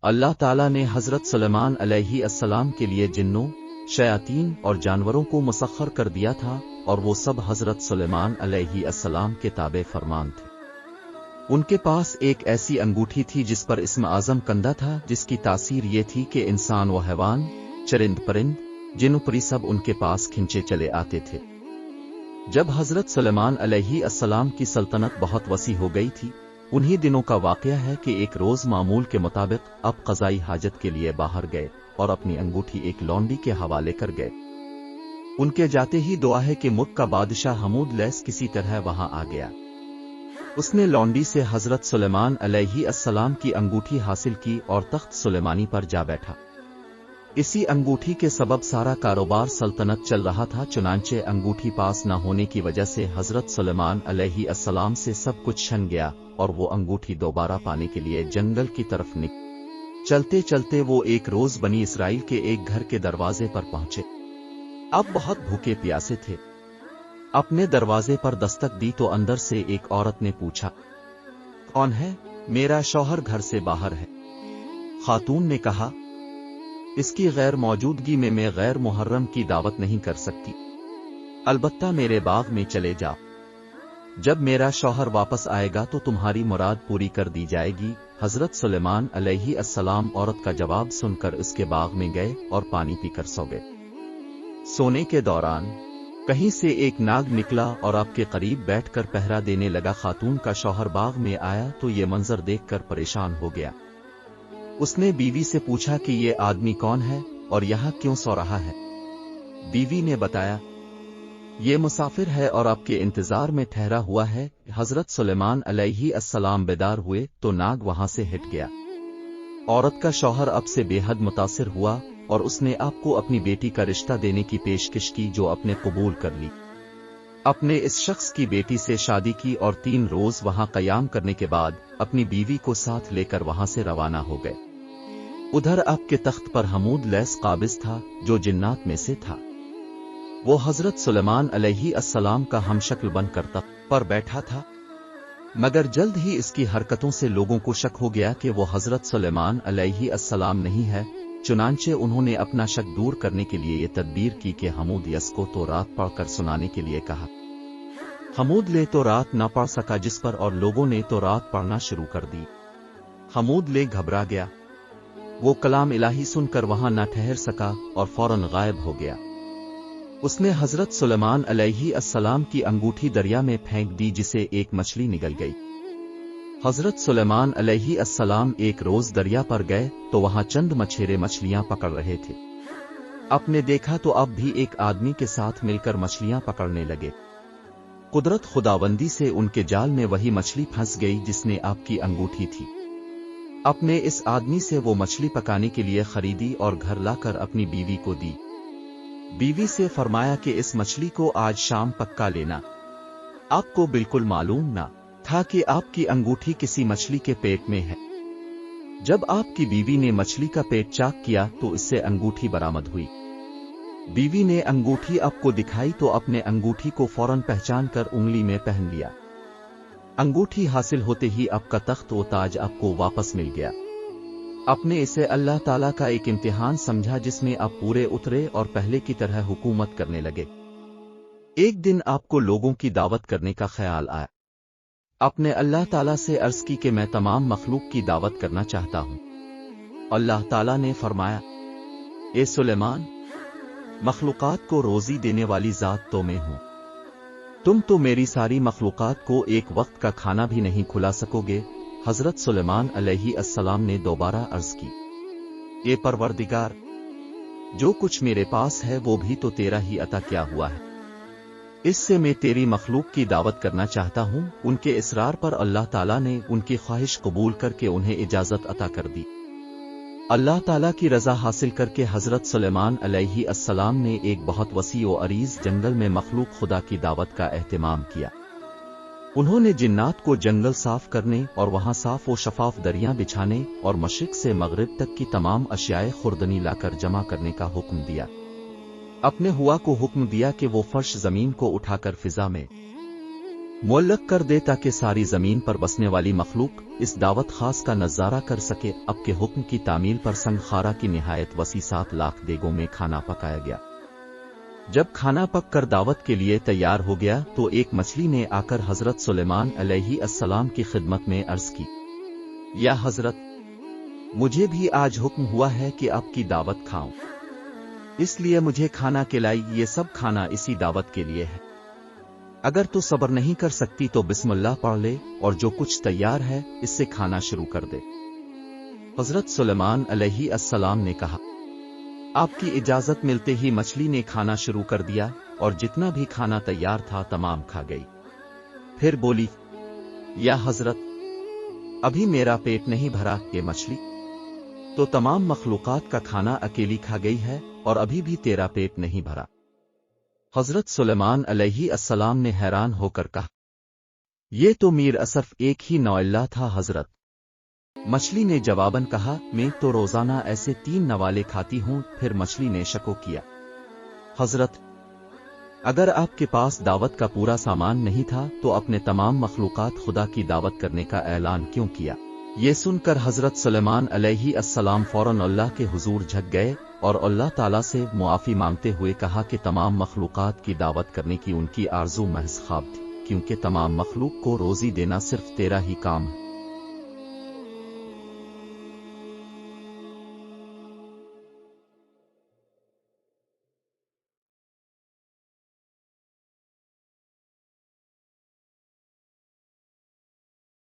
اللہ ताला ने हजरत सुलेमान अलैहि अस्सलाम के लिए जिन्नों, शयातीन और जानवरों को मुसख्खर कर दिया था और वो सब हजरत सुलेमान अलैहि अस्सलाम के ताबे फरमान थे। उनके पास एक ऐसी अंगूठी थी जिस पर इस्म आज़म कंधा था, जिसकी तासीर ये थी कि इंसान व हैवान, चरिंद परिंद, जिन उपरी सब उनके पास खिंचे चले आते थे। जब हजरत सुलेमान अलैहि अस्सलाम की सल्तनत बहुत वसी हो गई थी, उन्हीं दिनों का वाकया है कि एक रोज मामूल के मुताबिक अब क़ज़ाई हाजत के लिए बाहर गए और अपनी अंगूठी एक लौंडी के हवाले कर गए। उनके जाते ही दुआ है कि मुल्क का बादशाह हमूद लैस किसी तरह वहां आ गया। उसने लौंडी से हजरत सुलेमान अलैहि अस्सलाम की अंगूठी हासिल की और तख्त सुलेमानी पर जा बैठा। इसी अंगूठी के सबब सारा कारोबार सल्तनत चल रहा था। चुनांचे अंगूठी पास न होने की वजह से हजरत सुलेमान अलैहि अस्सलाम से सब कुछ छन गया और वो अंगूठी दोबारा पाने के लिए जंगल की तरफ निकले। चलते चलते वो एक रोज बनी इसराइल के एक घर के दरवाजे पर पहुंचे। अब बहुत भूखे प्यासे थे। अपने दरवाजे पर दस्तक दी तो अंदर से एक औरत ने पूछा, कौन है? मेरा शौहर घर से बाहर है। खातून ने कहा, इसकी गैर मौजूदगी में मैं गैर मुहर्रम की दावत नहीं कर सकती, अलबत्ता मेरे बाग में चले जाओ। जब मेरा शौहर वापस आएगा तो तुम्हारी मुराद पूरी कर दी जाएगी। हजरत सुलेमान अलैहि अस्सलाम औरत का जवाब सुनकर उसके बाग में गए और पानी पीकर सो गए। सोने के दौरान कहीं से एक नाग निकला और आपके करीब बैठकर पहरा देने लगा। खातून का शौहर बाग में आया तो ये मंजर देखकर परेशान हो गया। उसने बीवी से पूछा कि ये आदमी कौन है और यहाँ क्यों सो रहा है? बीवी ने बताया, ये मुसाफिर है और आपके इंतजार में ठहरा हुआ है। हजरत सुलेमान अलैहि अस्सलाम बेदार हुए तो नाग वहां से हट गया। औरत का शौहर अब से बेहद मुतासिर हुआ और उसने आपको अपनी बेटी का रिश्ता देने की पेशकश की, जो आपने कबूल कर ली। अपने इस शख्स की बेटी से शादी की और 3 रोज वहां कयाम करने के बाद अपनी बीवी को साथ लेकर वहां से रवाना हो गए। उधर आपके तख्त पर हमूद लैस काबिज था, जो जिन्नात में से था। वो हजरत सुलेमान अलैहि अस्सलाम का हमशक्ल बनकर तख्त पर बैठा था, मगर जल्द ही इसकी हरकतों से लोगों को शक हो गया कि वो हजरत सुलेमान अलैहि अस्सलाम नहीं है। चुनांचे उन्होंने अपना शक दूर करने के लिए ये तदबीर की कि हमूद यस को तो रात पढ़कर सुनाने के लिए कहा। हमूद ले तो रात न पढ़ सका जिस पर और लोगों ने तो रात पढ़ना शुरू कर दी। हमूद ले घबरा गया। वो कलाम इलाही सुनकर वहां न ठहर सका और फौरन गायब हो गया। उसने हजरत सुलेमान अलैहि अस्सलाम की अंगूठी दरिया में फेंक दी, जिसे एक मछली निगल गई। हजरत सुलेमान अलैहि अस्सलाम एक रोज दरिया पर गए तो वहां चंद मछेरे मछलियां पकड़ रहे थे। आपने देखा तो अब भी एक आदमी के साथ मिलकर मछलियां पकड़ने लगे। कुदरत खुदाबंदी से उनके जाल में वही मछली फंस गई जिसने आपकी अंगूठी थी। अपने इस आदमी से वो मछली पकाने के लिए खरीदी और घर लाकर अपनी बीवी को दी। बीवी से फरमाया कि इस मछली को आज शाम पक्का लेना। आपको बिल्कुल मालूम ना था कि आपकी अंगूठी किसी मछली के पेट में है। जब आपकी बीवी ने मछली का पेट चाक किया तो इससे अंगूठी बरामद हुई। बीवी ने अंगूठी आपको दिखाई तो अपने अंगूठी को फौरन पहचान कर उंगली में पहन लिया। अंगूठी हासिल होते ही आपका तख्त व ताज आपको वापस मिल गया। अपने इसे अल्लाह ताला का एक इम्तिहान समझा जिसमें आप पूरे उतरे और पहले की तरह हुकूमत करने लगे। एक दिन आपको लोगों की दावत करने का ख्याल आया। आपने अल्लाह ताला से अर्ज की कि मैं तमाम मखलूक की दावत करना चाहता हूं। अल्लाह ताला ने फरमाया, ए सुलेमान, मखलूकात को रोजी देने वाली जात तो मैं हूं। तुम तो मेरी सारी मखलूकात को एक वक्त का खाना भी नहीं खिला सकोगे। हजरत सुलेमान अलैहि अस्सलाम ने दोबारा अर्ज की, ये परवरदिगार, जो कुछ मेरे पास है वो भी तो तेरा ही अता किया हुआ है। इससे मैं तेरी मखलूक की दावत करना चाहता हूं। उनके इसरार पर अल्लाह ताला ने उनकी ख्वाहिश कबूल करके उन्हें इजाजत अता कर दी। अल्लाह ताला की रजा हासिल करके हजरत सुलेमान अलैहि अस्सलाम ने एक बहुत वसी व अरीज जंगल में मखलूक खुदा की दावत का एहतमाम किया। उन्होंने जिन्नात को जंगल साफ करने और वहां साफ व शफाफ दरियां बिछाने और मशरिक से मगरिब तक की तमाम अशियाए खुर्दनी लाकर जमा करने का हुक्म दिया। अपने हुआ को हुक्म दिया कि वो फर्श जमीन को उठाकर फिजा में मुअल्लक कर दे ताकि सारी जमीन पर बसने वाली मखलूक इस दावत खास का नजारा कर सके। अब के हुक्म की तामील पर संगखारा की निहायत वसी 7 लाख देगों में खाना पकाया गया। जब खाना पक कर दावत के लिए तैयार हो गया तो एक मछली ने आकर हजरत सुलेमान अलैहिस्सलाम की खिदमत में अर्ज की, या हजरत, मुझे भी आज हुक्म हुआ है कि आपकी दावत खाऊं, इसलिए मुझे खाना खिलाई। ये सब खाना इसी दावत के लिए है। अगर तू सब्र नहीं कर सकती तो बिस्मिल्लाह पढ़ ले और जो कुछ तैयार है इससे खाना शुरू कर दे। हजरत सुलेमान अलैहिस्सलाम ने कहा, आपकी इजाजत मिलते ही मछली ने खाना शुरू कर दिया और जितना भी खाना तैयार था तमाम खा गई। फिर बोली, या हजरत, अभी मेरा पेट नहीं भरा। ये मछली तो तमाम मखलूकात का खाना अकेली खा गई है और अभी भी तेरा पेट नहीं भरा। हजरत सुलेमान अलैहिस्सलाम ने हैरान होकर कहा, ये तो मीर असफ एक ही नौइल्ला था हजरत। मछली ने जवाबन कहा, मैं तो रोजाना ऐसे 3 नवाले खाती हूं। फिर मछली ने शको किया, हजरत, अगर आपके पास दावत का पूरा सामान नहीं था तो अपने तमाम मखलूकात खुदा की दावत करने का ऐलान क्यों किया? ये सुनकर हजरत सुलेमान अलैहिस्सलाम फौरन अल्लाह के हुजूर झक गए और अल्लाह ताला से मुआफी मांगते हुए कहा कि तमाम मखलूकात की दावत करने की उनकी आरज़ू महज ख्वाब थी, क्योंकि तमाम मखलूक को रोजी देना सिर्फ तेरा ही काम है।